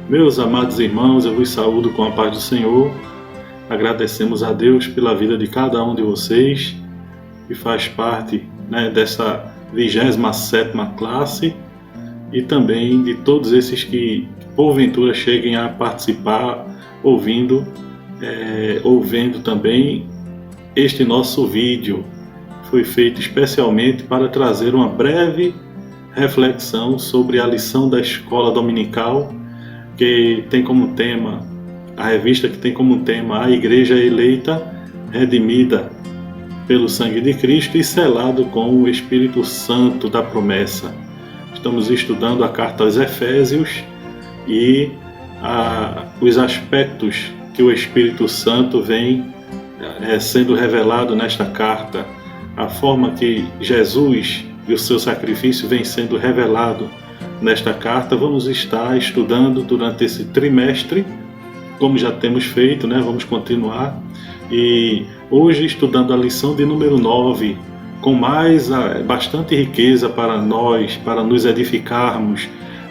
Meus amados irmãos, eu vos saúdo com a paz do Senhor. Agradecemos a Deus pela vida de cada um de vocês que faz parte, dessa 27ª classe e também de todos esses que porventura cheguem a participar ouvindo também este nosso vídeo. Foi feito especialmente para trazer uma breve reflexão sobre a lição da escola dominical, que tem como tema, a revista que tem como tema a Igreja Eleita, redimida pelo sangue de Cristo e selado com o Espírito Santo da promessa. Estamos estudando a carta aos Efésios e os aspectos que o Espírito Santo vem sendo revelado nesta carta, a forma que Jesus e o seu sacrifício vem sendo revelado nesta carta. Vamos estar estudando durante esse trimestre, como já temos feito, vamos continuar. E hoje estudando a lição de número 9, com bastante riqueza para nós, para nos edificarmos,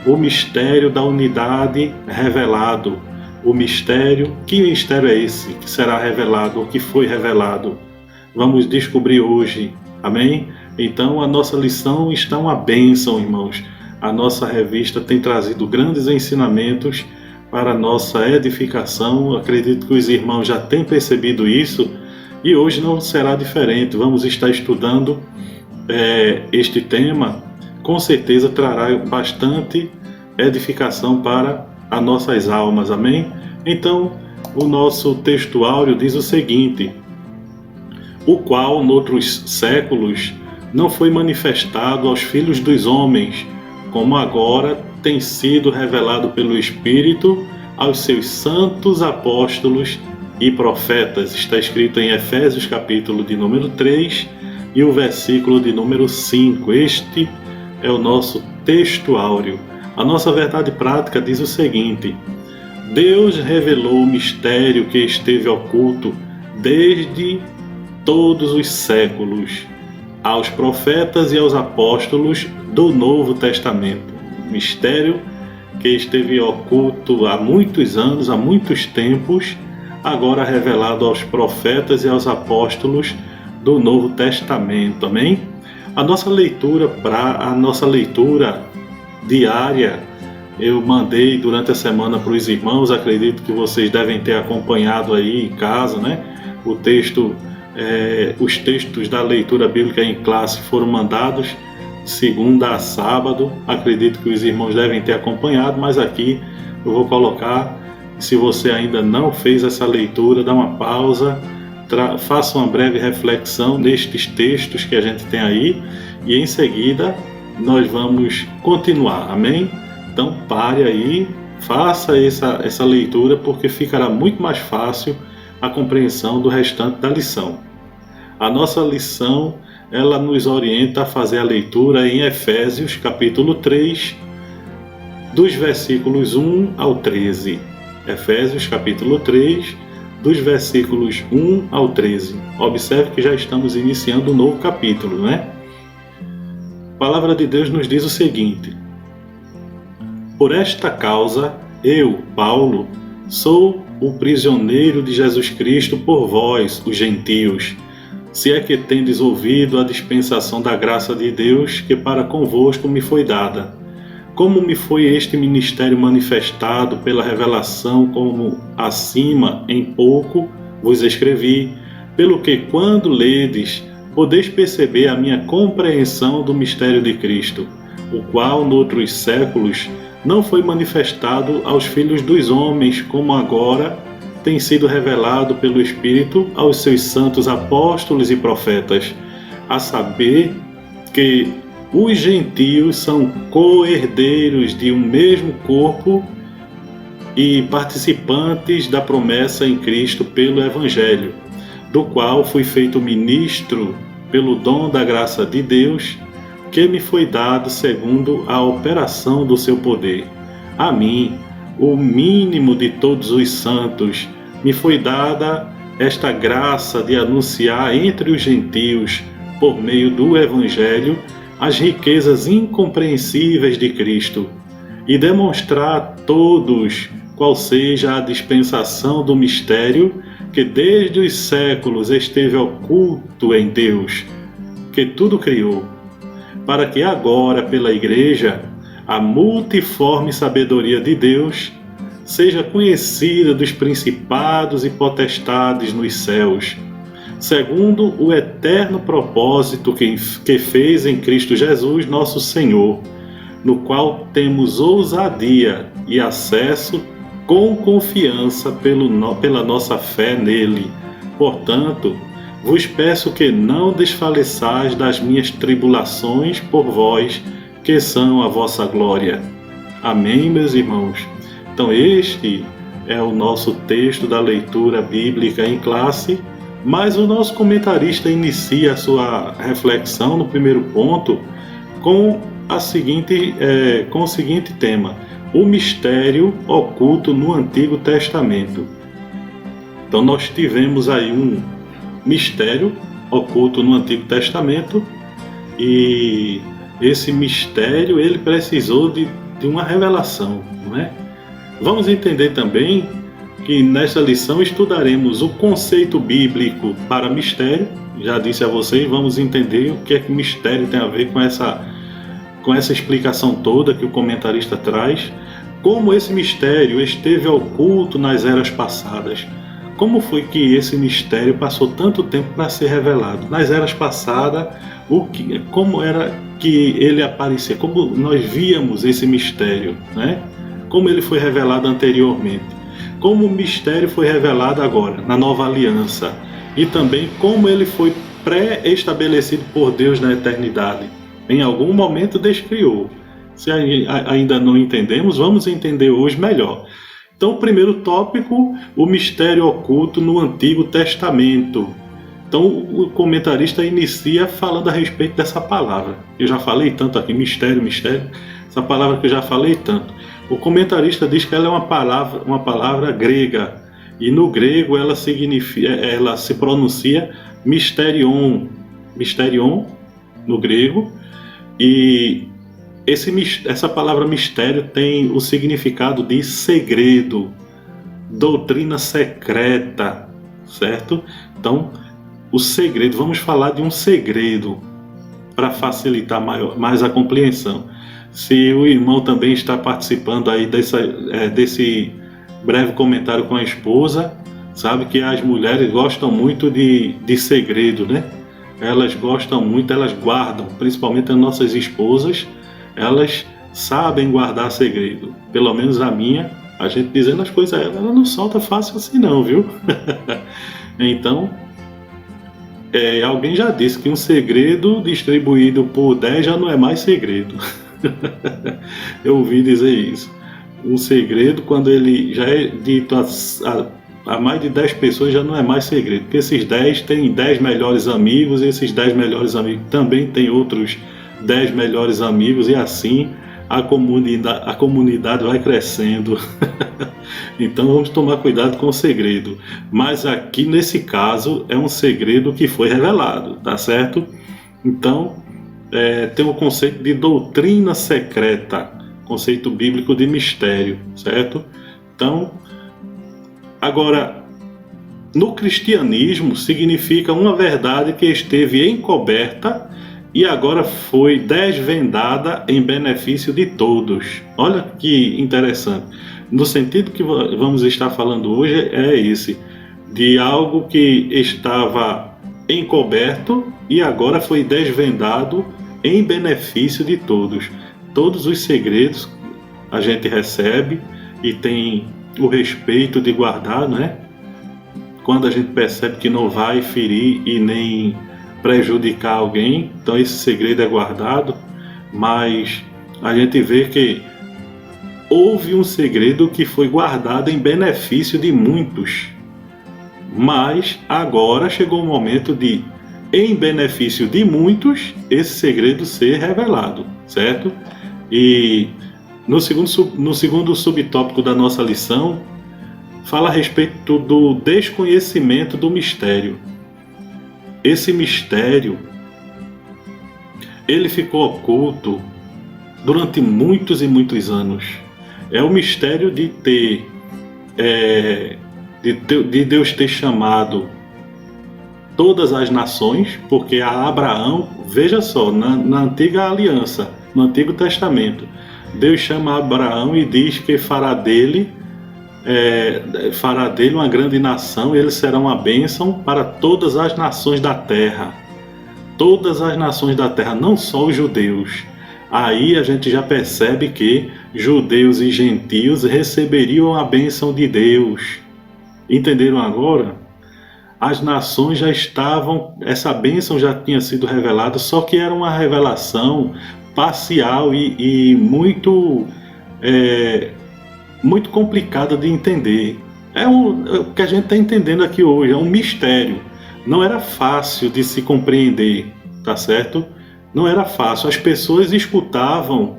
o mistério da unidade revelado. Que mistério é esse que será revelado, ou que foi revelado? Vamos descobrir hoje, amém? Então a nossa lição está uma bênção, irmãos. A nossa revista tem trazido grandes ensinamentos para a nossa edificação. Acredito que os irmãos já têm percebido isso e hoje não será diferente. Vamos estar estudando este tema. Com certeza trará bastante edificação para as nossas almas, amém? Então, o nosso textuário diz o seguinte: o qual, noutros séculos, não foi manifestado aos filhos dos homens, como agora tem sido revelado pelo Espírito aos seus santos apóstolos e profetas. Está escrito em Efésios capítulo de número 3 e o versículo de número 5. Este é o nosso textuário. A nossa verdade prática diz o seguinte: Deus revelou o mistério que esteve oculto desde todos os séculos aos profetas e aos apóstolos do Novo Testamento. Mistério que esteve oculto há muitos anos, há muitos tempos, agora revelado aos profetas e aos apóstolos do Novo Testamento. Amém? A nossa leitura diária, eu mandei durante a semana para os irmãos. Acredito que vocês devem ter acompanhado aí em casa, o texto. Os textos da leitura bíblica em classe foram mandados segunda a sábado. Acredito que os irmãos devem ter acompanhado, mas aqui eu vou colocar. Se você ainda não fez essa leitura, dá uma pausa, faça uma breve reflexão nestes textos que a gente tem aí e em seguida nós vamos continuar, amém? Então pare aí, faça essa leitura, porque ficará muito mais fácil a compreensão do restante da lição. A nossa lição, ela nos orienta a fazer a leitura em Efésios capítulo 3, dos versículos 1 ao 13. Efésios capítulo 3, dos versículos 1 ao 13. Observe que já estamos iniciando um novo capítulo, A palavra de Deus nos diz o seguinte: por esta causa, eu, Paulo, sou o prisioneiro de Jesus Cristo por vós, os gentios, se é que tendes ouvido a dispensação da graça de Deus que para convosco me foi dada. Como me foi este ministério manifestado pela revelação, como acima em pouco vos escrevi, pelo que quando ledes, podeis perceber a minha compreensão do mistério de Cristo, o qual noutros séculos não foi manifestado aos filhos dos homens, como agora tem sido revelado pelo Espírito aos seus santos apóstolos e profetas, a saber que os gentios são co-herdeiros de um mesmo corpo e participantes da promessa em Cristo pelo Evangelho, do qual fui feito ministro pelo dom da graça de Deus, que me foi dado segundo a operação do seu poder. A mim, o mínimo de todos os santos, me foi dada esta graça de anunciar entre os gentios, por meio do Evangelho, as riquezas incompreensíveis de Cristo e demonstrar a todos qual seja a dispensação do mistério que desde os séculos esteve oculto em Deus, que tudo criou, para que agora, pela Igreja, a multiforme sabedoria de Deus seja conhecida dos principados e potestades nos céus, segundo o eterno propósito que fez em Cristo Jesus, nosso Senhor, no qual temos ousadia e acesso com confiança pela nossa fé nele. Portanto, vos peço que não desfaleçais das minhas tribulações por vós, que são a vossa glória. Amém, meus irmãos? Então este é o nosso texto da leitura bíblica em classe, mas o nosso comentarista inicia a sua reflexão no primeiro ponto com o seguinte tema: o mistério oculto no Antigo Testamento. Então nós tivemos aí um mistério oculto no Antigo Testamento, e esse mistério ele precisou de uma revelação, não é? Vamos entender também que nesta lição estudaremos o conceito bíblico para mistério. Já disse a vocês, vamos entender o que é que mistério tem a ver com essa explicação toda que o comentarista traz. Como esse mistério esteve oculto nas eras passadas. Como foi que esse mistério passou tanto tempo para ser revelado? Nas eras passadas, como era que ele aparecia? Como nós víamos esse mistério, né? Como ele foi revelado anteriormente? Como o mistério foi revelado agora, na nova aliança? E também como ele foi pré-estabelecido por Deus na eternidade. Em algum momento Deus criou. Se ainda não entendemos, vamos entender hoje melhor. Então, o primeiro tópico, o mistério oculto no Antigo Testamento. Então, o comentarista inicia falando a respeito dessa palavra. Eu já falei tanto aqui, mistério, essa palavra que eu já falei tanto. O comentarista diz que ela é uma palavra grega, e no grego ela se pronuncia mysterion no grego, e essa palavra mistério tem o significado de segredo, doutrina secreta, certo? Então, o segredo, vamos falar de um segredo para facilitar mais a compreensão. Se o irmão também está participando aí desse breve comentário com a esposa, sabe que as mulheres gostam muito de segredo, né? Elas gostam muito, elas guardam, principalmente as nossas esposas, elas sabem guardar segredo. Pelo menos a minha, a gente dizendo as coisas a ela não solta fácil assim não, viu? Então, alguém já disse que um segredo distribuído por 10 já não é mais segredo. Eu ouvi dizer isso. Um segredo, quando ele já é dito a mais de 10 pessoas, já não é mais segredo, porque esses 10 têm 10 melhores amigos, e esses 10 melhores amigos também têm outros 10 melhores amigos, e assim a comunidade vai crescendo. Então vamos tomar cuidado com o segredo. Mas aqui nesse caso é um segredo que foi revelado, tá certo? Então tem o conceito de doutrina secreta, conceito bíblico de mistério, certo? Então, agora, no cristianismo significa uma verdade que esteve encoberta e agora foi desvendada em benefício de todos. Olha que interessante. No sentido que vamos estar falando hoje é esse, de algo que estava encoberto e agora foi desvendado em benefício de todos. Todos os segredos a gente recebe e tem o respeito de guardar, né? Quando a gente percebe que não vai ferir e nem prejudicar alguém, então esse segredo é guardado. Mas a gente vê que houve um segredo que foi guardado em benefício de muitos, mas agora chegou o momento de, em benefício de muitos, esse segredo ser revelado, certo? E no segundo subtópico da nossa lição, fala a respeito do desconhecimento do mistério. Esse mistério, ele ficou oculto durante muitos e muitos anos. É o mistério de Deus ter chamado todas as nações, porque a Abraão, veja só, na antiga aliança, no Antigo Testamento, Deus chama Abraão e diz que fará dele uma grande nação, e ele será uma bênção para todas as nações da terra. Todas as nações da terra, não só os judeus. Aí a gente já percebe que judeus e gentios receberiam a bênção de Deus. Entenderam agora? As nações já estavam, essa bênção já tinha sido revelada, só que era uma revelação parcial e muito complicada de entender. É o que a gente está entendendo aqui hoje, é um mistério. Não era fácil de se compreender, tá certo? Não era fácil. As pessoas escutavam,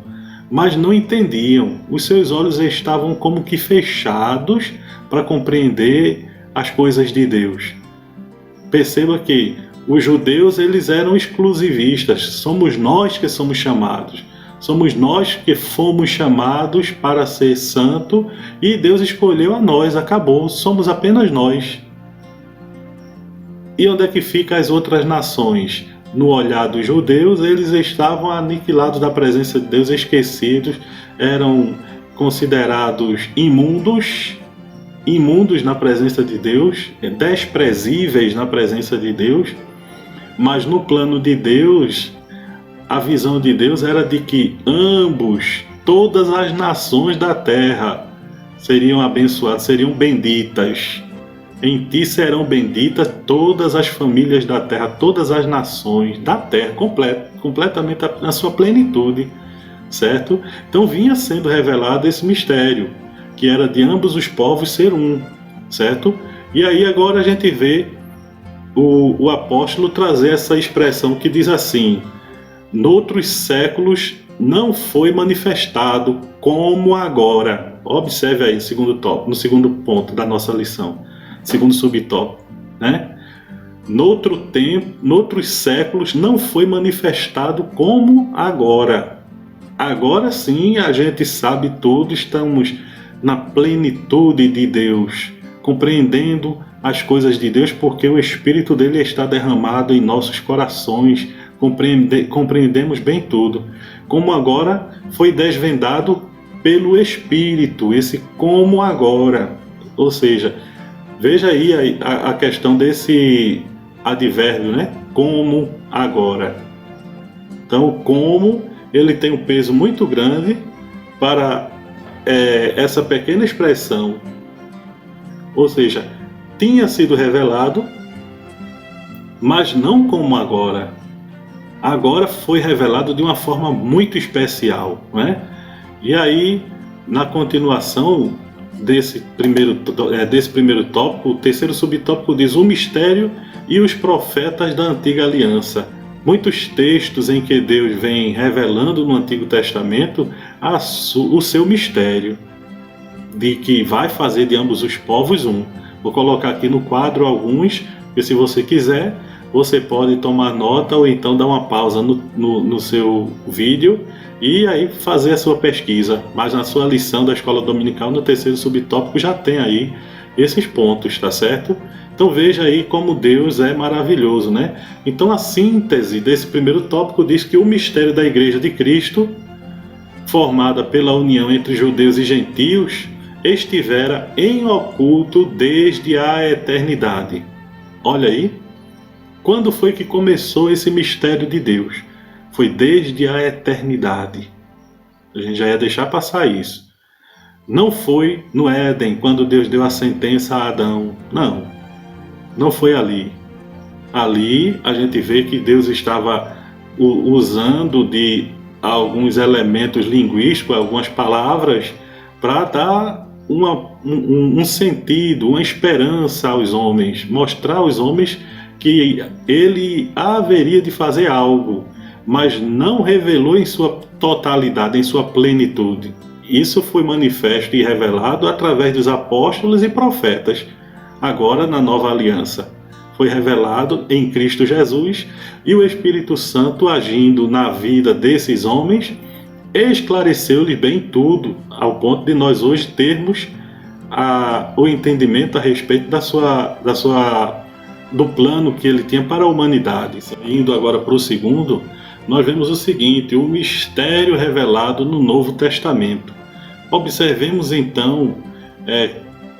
mas não entendiam. Os seus olhos estavam como que fechados para compreender as coisas de Deus. Perceba que os judeus, eles eram exclusivistas. Somos nós que somos chamados. Somos nós que fomos chamados para ser santo, e Deus escolheu a nós, acabou. Somos apenas nós. E onde é que ficam as outras nações? No olhar dos judeus, eles estavam aniquilados da presença de Deus, esquecidos, eram considerados imundos na presença de Deus, desprezíveis na presença de Deus. Mas no plano de Deus, a visão de Deus era de que todas as nações da terra seriam abençoadas, seriam benditas. Em ti serão benditas todas as famílias da terra, todas as nações da terra, completamente na sua plenitude, certo? Então vinha sendo revelado esse mistério, que era de ambos os povos ser um, certo? E aí agora a gente vê o apóstolo trazer essa expressão que diz assim: noutros séculos não foi manifestado como agora. Observe aí no segundo ponto da nossa lição, segundo subtópico, né? Noutros séculos não foi manifestado como agora. Agora sim a gente sabe tudo, estamos na plenitude de Deus, compreendendo as coisas de Deus, porque o Espírito dele está derramado em nossos corações, compreendemos bem tudo. Como agora foi desvendado pelo Espírito, esse como agora. Ou seja, veja aí a questão desse advérbio, né? Como agora. Então, como ele tem um peso muito grande para essa pequena expressão. Ou seja, tinha sido revelado, mas não como agora. Agora foi revelado de uma forma muito especial, né? E aí, na continuação desse primeiro tópico, o terceiro subtópico diz: o mistério e os profetas da antiga aliança. Muitos textos em que Deus vem revelando no Antigo Testamento o seu mistério, de que vai fazer de ambos os povos um. Vou colocar aqui no quadro alguns, e se você quiser, você pode tomar nota ou então dar uma pausa no seu vídeo e aí fazer a sua pesquisa. Mas na sua lição da escola dominical, no terceiro subtópico, já tem aí esses pontos, tá certo? Então veja aí como Deus é maravilhoso, né? Então a síntese desse primeiro tópico diz que o mistério da Igreja de Cristo, formada pela união entre judeus e gentios, estivera em oculto desde a eternidade. Olha aí, quando foi que começou esse mistério de Deus? Foi desde a eternidade. A gente já ia deixar passar isso. Não foi no Éden, quando Deus deu a sentença a Adão. Não foi ali. Ali a gente vê que Deus estava usando de alguns elementos linguísticos, algumas palavras, para dar um sentido, uma esperança aos homens, mostrar aos homens que ele haveria de fazer algo, mas não revelou em sua totalidade, em sua plenitude. isso foi manifesto e revelado através dos apóstolos e profetas. Agora, na nova aliança, foi revelado em Cristo Jesus, e o Espírito Santo, agindo na vida desses homens, esclareceu-lhes bem tudo, ao ponto de nós hoje termos o entendimento a respeito do plano que ele tinha para a humanidade. Indo agora para o segundo, nós vemos o seguinte: o mistério revelado no Novo Testamento. Observemos então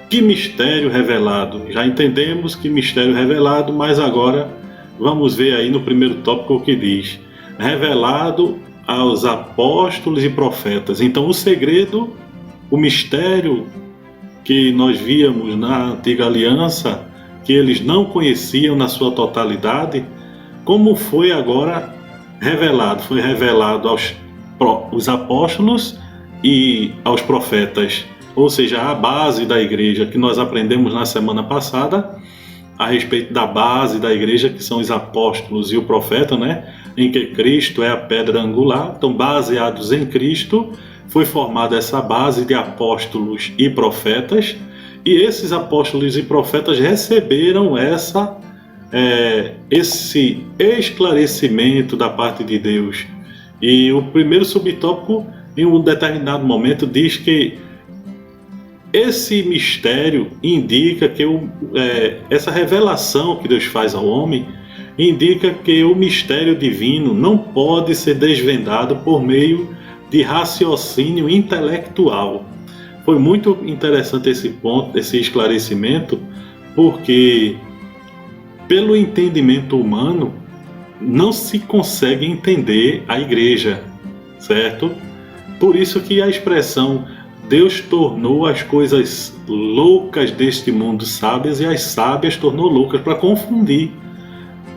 que mistério revelado. Já entendemos que mistério revelado, mas agora vamos ver aí no primeiro tópico o que diz: revelado aos apóstolos e profetas. Então o segredo, o mistério que nós víamos na antiga aliança, que eles não conheciam na sua totalidade, como foi agora revelado? Foi revelado aos apóstolos e aos profetas, ou seja, a base da igreja, que nós aprendemos na semana passada a respeito da base da igreja, que são os apóstolos e o profeta, né? Em que Cristo é a pedra angular. Então, baseados em Cristo, foi formada essa base de apóstolos e profetas, e esses apóstolos e profetas receberam esse esclarecimento da parte de Deus. E o primeiro subtópico, em um determinado momento, diz que esse mistério indica que essa revelação que Deus faz ao homem indica que o mistério divino não pode ser desvendado por meio de raciocínio intelectual. Foi muito interessante esse ponto, esse esclarecimento, porque pelo entendimento humano não se consegue entender a igreja, certo? Por isso que a expressão Deus tornou as coisas loucas deste mundo sábias e as sábias tornou loucas, para confundir.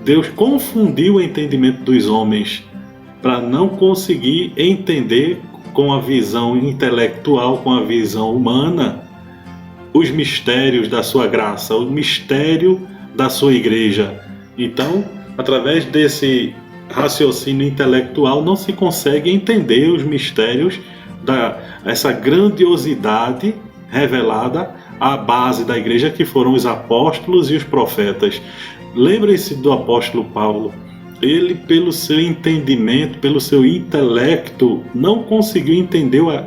Deus confundiu o entendimento dos homens para não conseguir entender com a visão intelectual, com a visão humana, os mistérios da sua graça, o mistério da sua igreja. Então, através desse raciocínio intelectual, não se consegue entender os mistérios essa grandiosidade revelada à base da igreja, que foram os apóstolos e os profetas. Lembrem-se do apóstolo Paulo. Ele, pelo seu entendimento, pelo seu intelecto, não conseguiu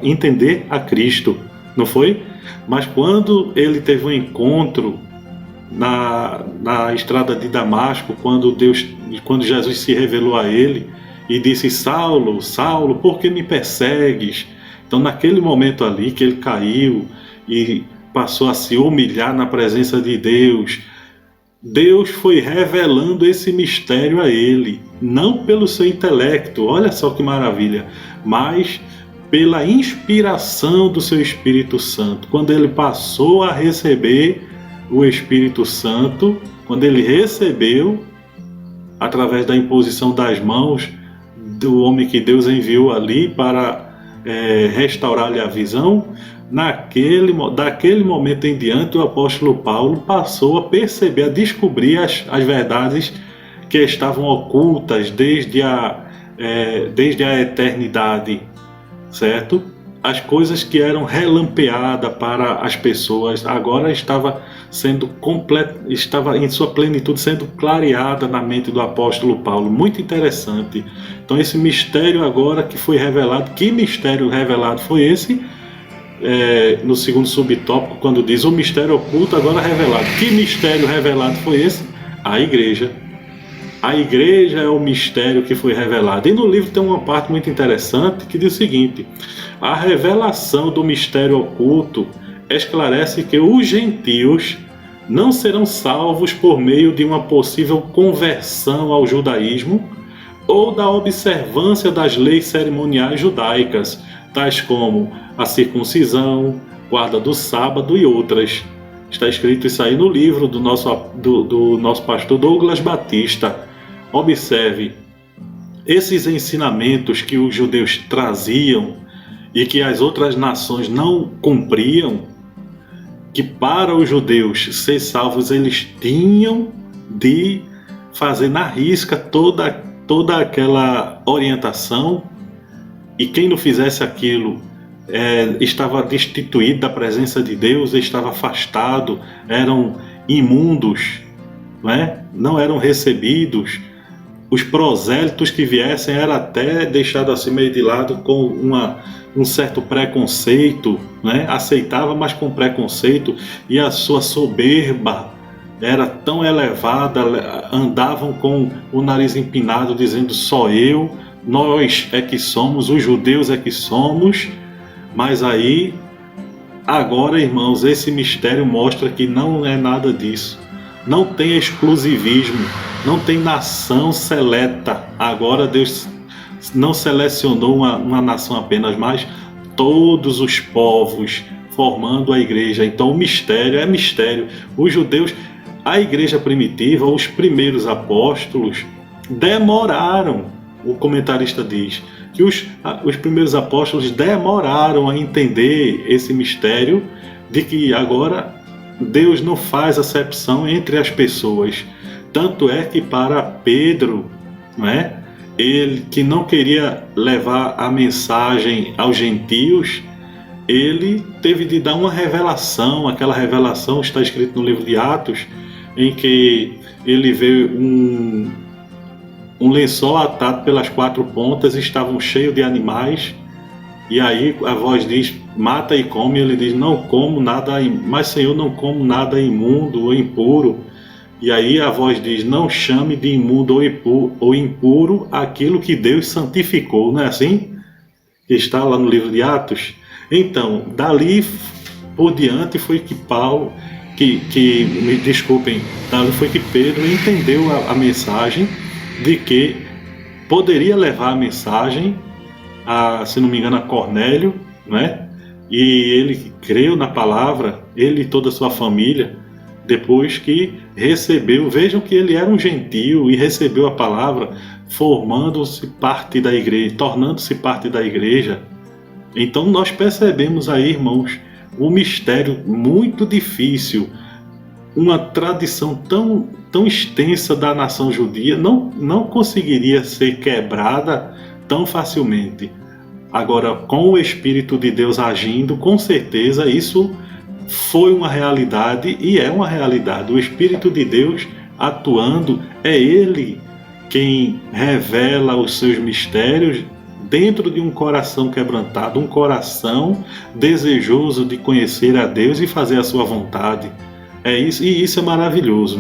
entender a Cristo, não foi? Mas quando ele teve um encontro na estrada de Damasco, quando Jesus se revelou a ele e disse: Saulo, Saulo, por que me persegues? Então, naquele momento ali que ele caiu e passou a se humilhar na presença de Deus, Deus foi revelando esse mistério a ele, não pelo seu intelecto, olha só que maravilha, mas pela inspiração do seu Espírito Santo. Quando ele passou a receber o Espírito Santo, quando ele recebeu, através da imposição das mãos do homem que Deus enviou ali para restaurar-lhe a visão, daquele momento em diante, o apóstolo Paulo passou a perceber, a descobrir as verdades que estavam ocultas desde a eternidade, certo? As coisas que eram relampeadas para as pessoas, agora estava em sua plenitude sendo clareada na mente do apóstolo Paulo. Muito interessante. Então, esse mistério agora que foi revelado, que mistério revelado foi esse? No segundo subtópico, quando diz o mistério oculto agora revelado. Que mistério revelado foi esse? A igreja. A igreja é o mistério que foi revelado. E no livro tem uma parte muito interessante que diz o seguinte: a revelação do mistério oculto esclarece que os gentios não serão salvos por meio de uma possível conversão ao judaísmo ou da observância das leis cerimoniais judaicas, tais como a circuncisão, guarda do sábado e outras. Está escrito isso aí no livro do nosso pastor Douglas Batista. Observe, esses ensinamentos que os judeus traziam e que as outras nações não cumpriam, que para os judeus ser salvos eles tinham de fazer na risca toda aquela orientação, e quem não fizesse aquilo estava destituído da presença de Deus, estava afastado, eram imundos, não eram recebidos. Os prosélitos que viessem era até deixado assim meio de lado com um certo preconceito, aceitava, mas com preconceito, e a sua soberba era tão elevada, andavam com o nariz empinado dizendo só eu, nós é que somos, os judeus é que somos. Mas aí, agora, irmãos, esse mistério mostra que não é nada disso. Não tem exclusivismo, não tem nação seleta. Agora Deus não selecionou uma nação apenas, mas todos os povos formando a igreja. Então o mistério é mistério. Os judeus, a igreja primitiva, os primeiros apóstolos demoraram, o comentarista diz, que os primeiros apóstolos demoraram a entender esse mistério de que agora Deus não faz acepção entre as pessoas. Tanto é que para Pedro, ele que não queria levar a mensagem aos gentios, ele teve de dar uma revelação. Aquela revelação está escrita no livro de Atos, em que ele vê um lençol atado pelas 4 pontas, estavam cheios de animais, e aí a voz diz, mata e come. Ele diz, não como nada, mas Senhor, não como nada imundo ou impuro. E aí a voz diz, não chame de imundo ou impuro aquilo que Deus santificou. Não é assim? Que está lá no livro de Atos. Então, dali por diante foi que me desculpem, dali foi que Pedro entendeu a mensagem de que poderia levar a mensagem se não me engano, a Cornélio, e ele creu na palavra, ele e toda a sua família, depois que recebeu, vejam que ele era um gentio e recebeu a palavra, formando-se parte da igreja, tornando-se parte da igreja. Então nós percebemos aí, irmãos, um mistério muito difícil, uma tradição tão extensa da nação judia não conseguiria ser quebrada tão facilmente. Agora, com o Espírito de Deus agindo, com certeza isso foi uma realidade e é uma realidade. O Espírito de Deus atuando, é Ele quem revela os seus mistérios dentro de um coração quebrantado, um coração desejoso de conhecer a Deus e fazer a sua vontade. É isso, e isso é maravilhoso,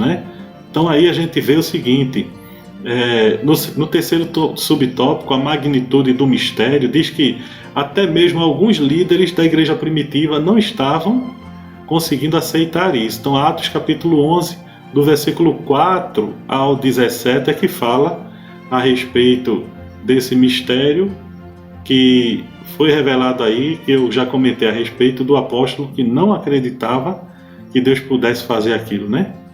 Então aí a gente vê o seguinte, no terceiro subtópico, a magnitude do mistério, diz que até mesmo alguns líderes da igreja primitiva não estavam conseguindo aceitar isso. Então Atos capítulo 11, do versículo 4 ao 17, é que fala a respeito desse mistério que foi revelado aí, que eu já comentei a respeito do apóstolo que não acreditava que Deus pudesse fazer aquilo,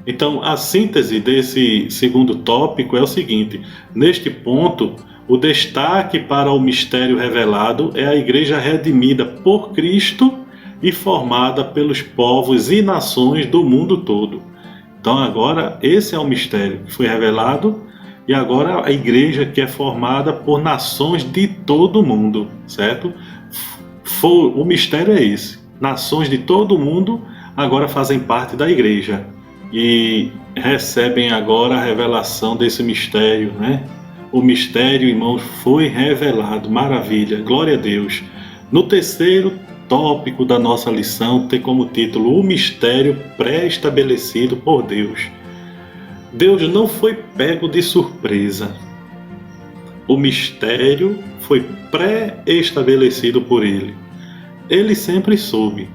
Então, a síntese desse segundo tópico é o seguinte: neste ponto, o destaque para o mistério revelado é a igreja redimida por Cristo e formada pelos povos e nações do mundo todo. Então, agora, esse é o mistério que foi revelado, e agora a igreja que é formada por nações de todo o mundo, certo? O mistério é esse: nações de todo o mundo agora fazem parte da igreja e recebem agora a revelação desse mistério, O mistério, irmãos, foi revelado. Maravilha, glória a Deus. No terceiro tópico da nossa lição tem como título o mistério pré-estabelecido por Deus. Deus não foi pego de surpresa. O mistério foi pré-estabelecido por Ele. Ele sempre soube,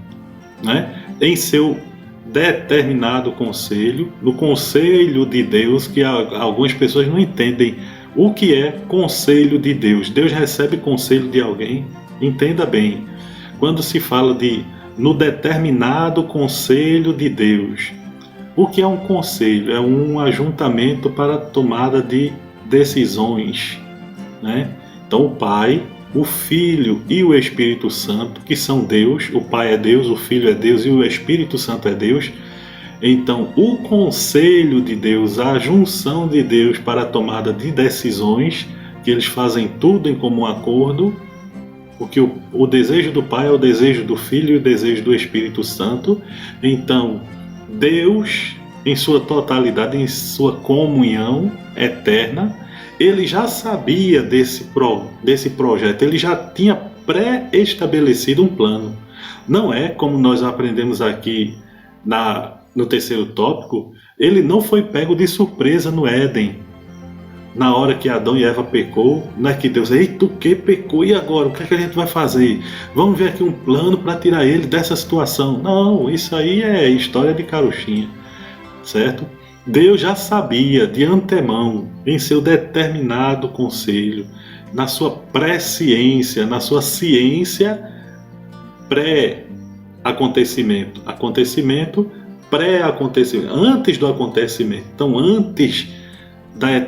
em seu determinado conselho, no conselho de Deus, que algumas pessoas não entendem o que é conselho de Deus. Deus recebe conselho de alguém? Entenda bem, quando se fala no determinado conselho de Deus, o que é um conselho? É um ajuntamento para a tomada de decisões, Então o Pai, o Filho e o Espírito Santo, que são Deus, o Pai é Deus, o Filho é Deus e o Espírito Santo é Deus. Então, o conselho de Deus, a junção de Deus para a tomada de decisões, que eles fazem tudo em comum acordo, Porque o desejo do Pai é o desejo do Filho e o desejo do Espírito Santo. Então, Deus, em sua totalidade, em sua comunhão eterna, ele já sabia desse projeto, ele já tinha pré-estabelecido um plano. Não é como nós aprendemos aqui no terceiro tópico, ele não foi pego de surpresa no Éden. Na hora que Adão e Eva pecou, não é que Deus, eita, o que pecou? E agora? O que é que a gente vai fazer? Vamos ver aqui um plano para tirar ele dessa situação. Não, isso aí é história de carochinha, certo? Deus já sabia de antemão, em seu determinado conselho, na sua presciência, na sua ciência pré-acontecimento. Acontecimento, pré-acontecimento, antes do acontecimento. Então,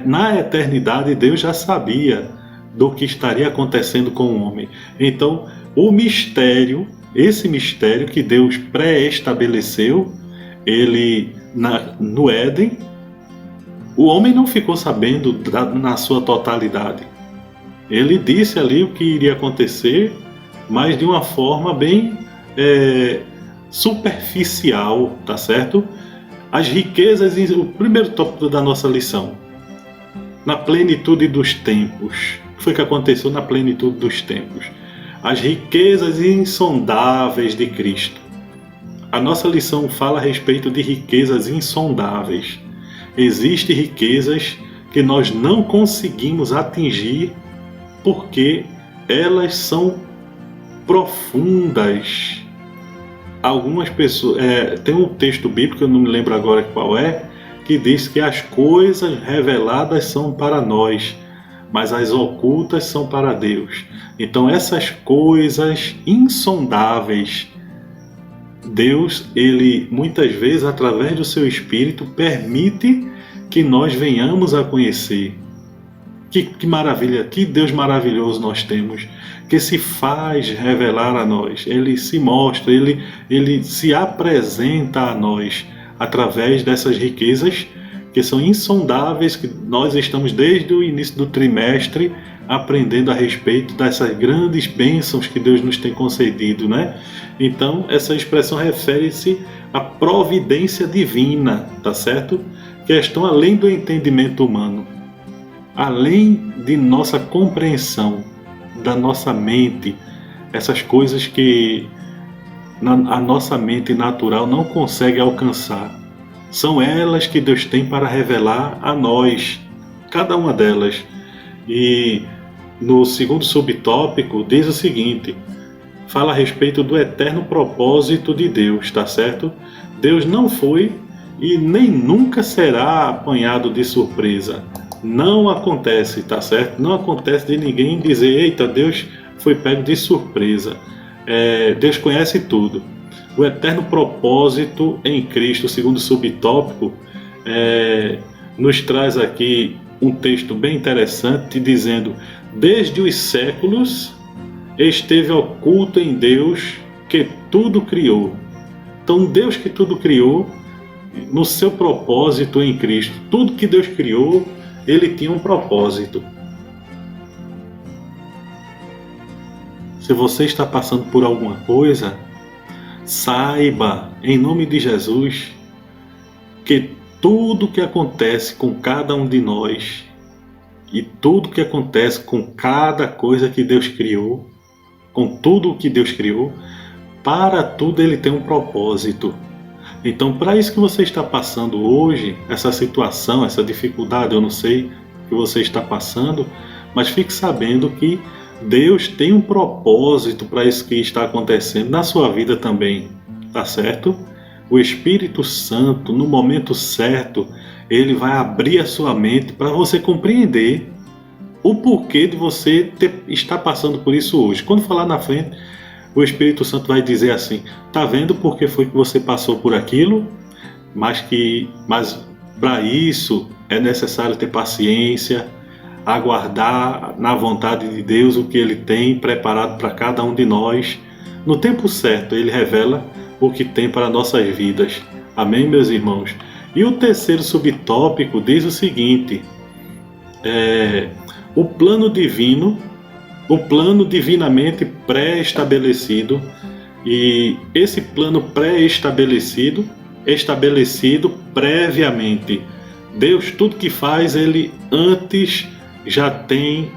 na eternidade, Deus já sabia do que estaria acontecendo com o homem. Então, o mistério, esse mistério que Deus pré-estabeleceu, no Éden, o homem não ficou sabendo na sua totalidade. Ele disse ali o que iria acontecer, mas de uma forma bem superficial, tá certo? As riquezas, o primeiro tópico da nossa lição, na plenitude dos tempos. O que foi que aconteceu na plenitude dos tempos? As riquezas insondáveis de Cristo. A nossa lição fala a respeito de riquezas insondáveis. Existem riquezas que nós não conseguimos atingir porque elas são profundas. Algumas pessoas... tem um texto bíblico, eu não me lembro agora qual é, que diz que as coisas reveladas são para nós, mas as ocultas são para Deus. Então essas coisas insondáveis, Deus, ele muitas vezes, através do seu Espírito, permite que nós venhamos a conhecer. Que maravilha, que Deus maravilhoso nós temos, que se faz revelar a nós. Ele se mostra, ele se apresenta a nós através dessas riquezas que são insondáveis, que nós estamos desde o início do trimestre aprendendo a respeito dessas grandes bênçãos que Deus nos tem concedido, né? Então, essa expressão refere-se à providência divina, tá certo? Que estão além do entendimento humano, além de nossa compreensão, da nossa mente, essas coisas que a nossa mente natural não consegue alcançar. São elas que Deus tem para revelar a nós, cada uma delas. E no segundo subtópico diz o seguinte, fala a respeito do eterno propósito de Deus, tá certo? Deus não foi e nem nunca será apanhado de surpresa. Não acontece, tá certo? Não acontece de ninguém dizer, eita, Deus foi pego de surpresa. Deus conhece tudo. O eterno propósito em Cristo, segundo subtópico, nos traz aqui um texto bem interessante, dizendo, desde os séculos esteve oculto em Deus que tudo criou. Então Deus que tudo criou, no seu propósito em Cristo, tudo que Deus criou, ele tinha um propósito. Se você está passando por alguma coisa, saiba, em nome de Jesus, que tudo que acontece com cada um de nós e tudo que acontece com cada coisa que Deus criou, com tudo o que Deus criou, para tudo ele tem um propósito. Então, para isso que você está passando hoje, essa situação, essa dificuldade, eu não sei o que você está passando, mas fique sabendo que Deus tem um propósito para isso que está acontecendo na sua vida também, tá certo? O Espírito Santo, no momento certo, ele vai abrir a sua mente para você compreender o porquê de você estar passando por isso hoje. Quando falar na frente, o Espírito Santo vai dizer assim, tá vendo por que foi que você passou por aquilo? Mas para isso é necessário ter paciência, aguardar na vontade de Deus o que Ele tem preparado para cada um de nós. No tempo certo, Ele revela o que tem para nossas vidas. Amém, meus irmãos? E o terceiro subtópico diz o seguinte, o plano divino o plano divinamente pré-estabelecido, e esse plano pré-estabelecido, estabelecido previamente. Deus, tudo que faz, Ele antes já tem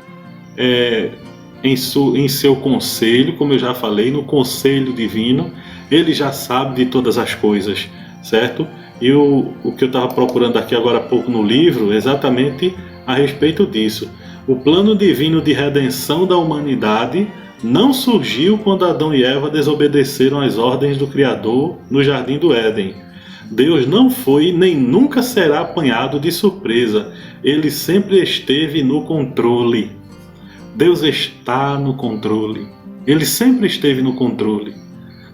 em seu conselho, como eu já falei, no conselho divino, Ele já sabe de todas as coisas, certo? E o que eu estava procurando aqui agora há pouco no livro, exatamente a respeito disso. O plano divino de redenção da humanidade não surgiu quando Adão e Eva desobedeceram às ordens do Criador no Jardim do Éden. Deus não foi nem nunca será apanhado de surpresa. Ele sempre esteve no controle. Deus está no controle. Ele sempre esteve no controle.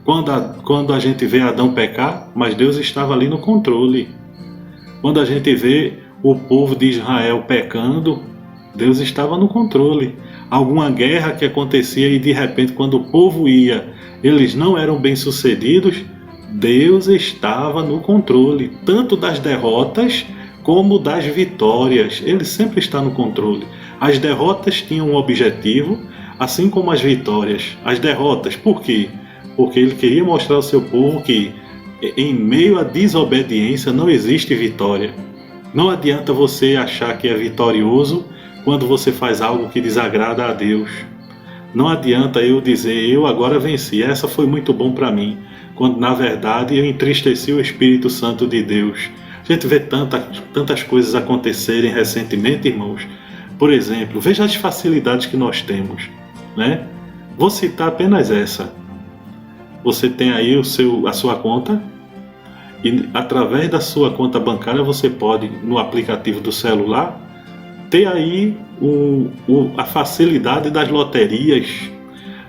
Quando a gente vê Adão pecar, mas Deus estava ali no controle. Quando a gente vê o povo de Israel pecando, Deus estava no controle. Alguma guerra que acontecia e de repente, quando o povo ia, eles não eram bem-sucedidos, Deus estava no controle, tanto das derrotas como das vitórias. Ele sempre está no controle. As derrotas tinham um objetivo, assim como as vitórias. As derrotas, por quê? Porque ele queria mostrar ao seu povo que em meio à desobediência não existe vitória. Não adianta você achar que é vitorioso quando você faz algo que desagrada a Deus. Não adianta eu dizer, eu agora venci, essa foi muito bom para mim, quando na verdade eu entristeci o Espírito Santo de Deus. A gente vê tantas coisas acontecerem recentemente, irmãos. Por exemplo, veja as facilidades que nós temos, né? Vou citar apenas essa. Você tem aí a sua conta e através da sua conta bancária você pode, no aplicativo do celular, ter aí a facilidade das loterias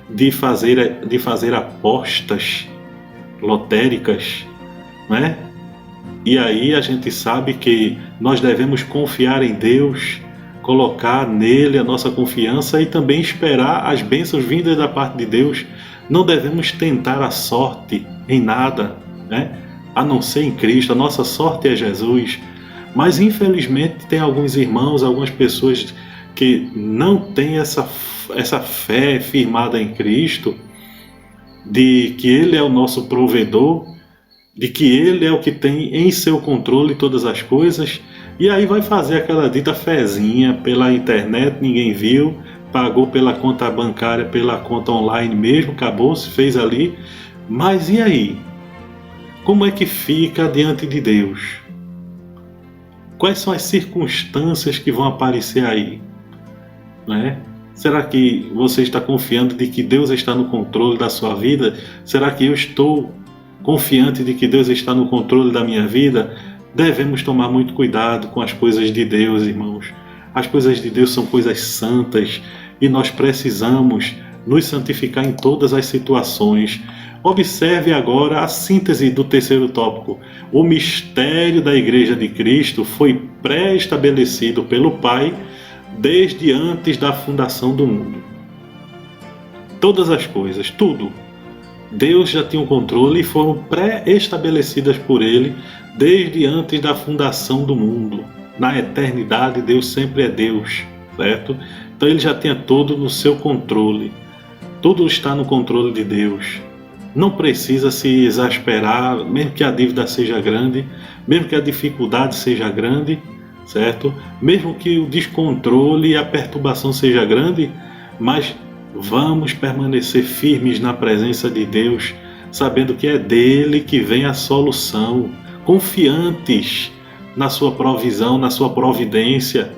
de fazer apostas lotéricas, né? E aí a gente sabe que nós devemos confiar em Deus, colocar nele a nossa confiança e também esperar as bênçãos vindas da parte de Deus. Não devemos tentar a sorte em nada, né? A não ser em Cristo. A nossa sorte é Jesus. Mas infelizmente tem alguns irmãos, algumas pessoas que não têm essa fé firmada em Cristo, de que Ele é o nosso provedor, de que Ele é o que tem em seu controle todas as coisas, e aí vai fazer aquela dita fezinha pela internet, ninguém viu, pagou pela conta bancária, pela conta online mesmo, acabou, se fez ali. Mas e aí? Como é que fica diante de Deus? Quais são as circunstâncias que vão aparecer aí? Né? Será que você está confiando de que Deus está no controle da sua vida? Será que eu estou confiante de que Deus está no controle da minha vida? Devemos tomar muito cuidado com as coisas de Deus, irmãos. As coisas de Deus são coisas santas e nós precisamos nos santificar em todas as situações. Observe agora a síntese do terceiro tópico. O mistério da Igreja de Cristo foi pré-estabelecido pelo Pai desde antes da fundação do mundo. Todas as coisas, tudo. Deus já tinha um controle e foram pré-estabelecidas por Ele desde antes da fundação do mundo. Na eternidade, Deus sempre é Deus, certo? Então Ele já tinha tudo no seu controle. Tudo está no controle de Deus. Não precisa se exasperar, mesmo que a dívida seja grande, mesmo que a dificuldade seja grande, certo? Mesmo que o descontrole e a perturbação seja grande, mas vamos permanecer firmes na presença de Deus, sabendo que é dele que vem a solução, confiantes na sua provisão, na sua providência.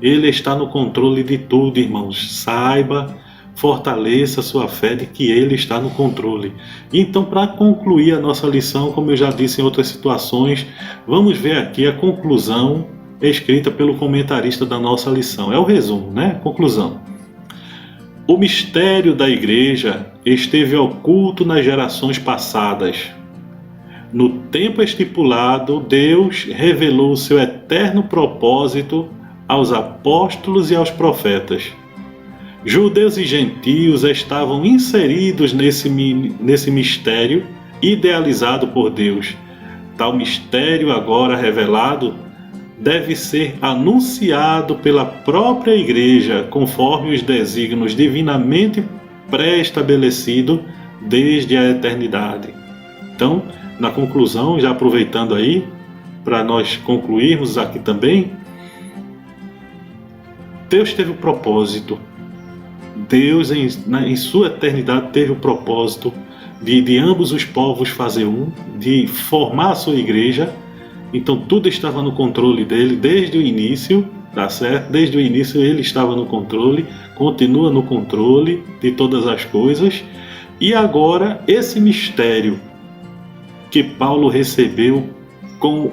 Ele está no controle de tudo, irmãos. Saiba, fortaleça a sua fé de que Ele está no controle. Então, para concluir a nossa lição, como eu já disse em outras situações, vamos ver aqui a conclusão escrita pelo comentarista da nossa lição. É o resumo, né? Conclusão. O mistério da Igreja esteve oculto nas gerações passadas. No tempo estipulado, Deus revelou o seu eterno propósito aos apóstolos e aos profetas. Judeus e gentios estavam inseridos nesse mistério idealizado por Deus. Tal mistério agora revelado deve ser anunciado pela própria igreja, conforme os desígnios divinamente pré-estabelecidos desde a eternidade. Então, na conclusão, já aproveitando aí, para nós concluirmos aqui também, Deus teve o propósito, Deus em sua eternidade teve o propósito de ambos os povos fazer um, de formar a sua igreja. Então tudo estava no controle dele desde o início, tá certo? Desde o início ele estava no controle, continua no controle de todas as coisas. E agora esse mistério que Paulo recebeu com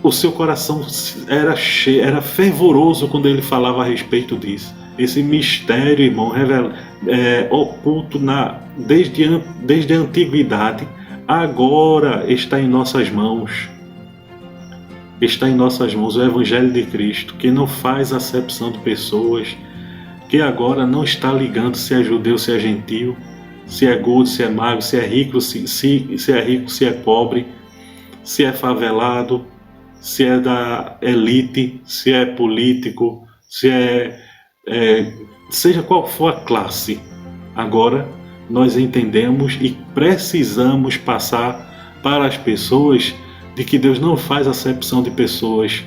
o seu coração era fervoroso quando ele falava a respeito disso. Esse mistério, irmão, oculto desde a antiguidade, agora está em nossas mãos. Está em nossas mãos o Evangelho de Cristo, que não faz acepção de pessoas, que agora não está ligando se é judeu, se é gentil, se é gordo, se é magro, se é rico, se é rico, se é pobre, se é favelado, se é da elite, se é político, seja qual for a classe. Agora nós entendemos e precisamos passar para as pessoas de que Deus não faz acepção de pessoas.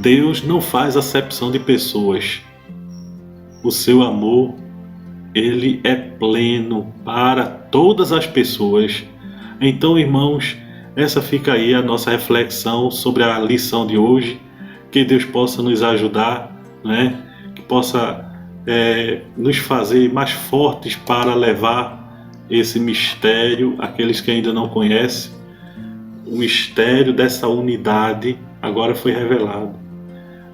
Deus não faz acepção de pessoas. O seu amor, ele é pleno para todas as pessoas. Então, irmãos, essa fica aí a nossa reflexão sobre a lição de hoje. Que Deus possa nos ajudar, né? Que possa nos fazer mais fortes para levar esse mistério àqueles que ainda não conhecem. O mistério dessa unidade agora foi revelado.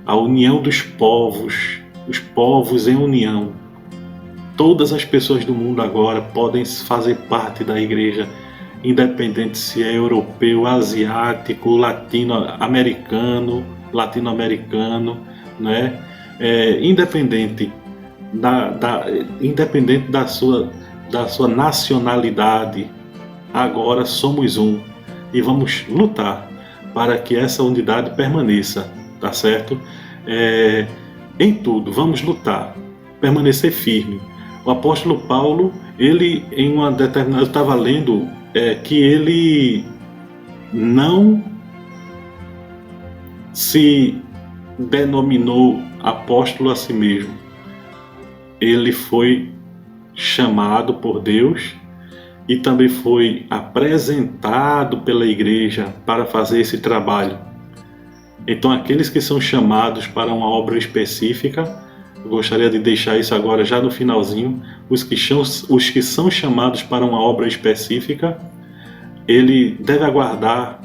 A união dos povos, os povos em união. Todas as pessoas do mundo agora podem fazer parte da igreja, independente se é europeu, asiático, latino-americano, né? Independente da sua nacionalidade, agora somos um e vamos lutar para que essa unidade permaneça, tá certo? Em tudo, vamos lutar, permanecer firme. O apóstolo Paulo, ele em uma determinada, eu estava lendo que ele não se denominou apóstolo a si mesmo. Ele foi chamado por Deus e também foi apresentado pela igreja para fazer esse trabalho. Então, aqueles que são chamados para uma obra específica, eu gostaria de deixar isso agora já no finalzinho, os que são chamados para uma obra específica, ele deve aguardar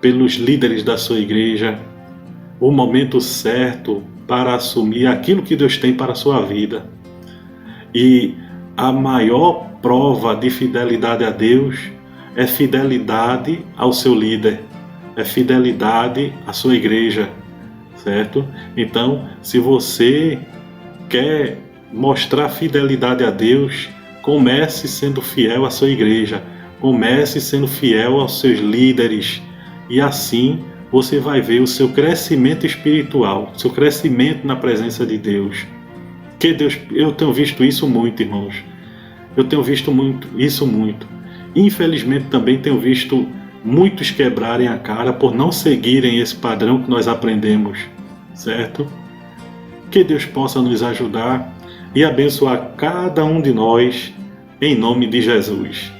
pelos líderes da sua igreja o momento certo para assumir aquilo que Deus tem para a sua vida. E a maior prova de fidelidade a Deus é fidelidade ao seu líder, é fidelidade à sua igreja, certo? Então, se você quer mostrar fidelidade a Deus, comece sendo fiel à sua igreja, comece sendo fiel aos seus líderes, e assim você vai ver o seu crescimento espiritual, seu crescimento na presença de Deus. Que Deus, eu tenho visto isso muito, irmãos. Eu tenho visto isso muito. Infelizmente também tenho visto muitos quebrarem a cara por não seguirem esse padrão que nós aprendemos, certo? Que Deus possa nos ajudar e abençoar cada um de nós, em nome de Jesus.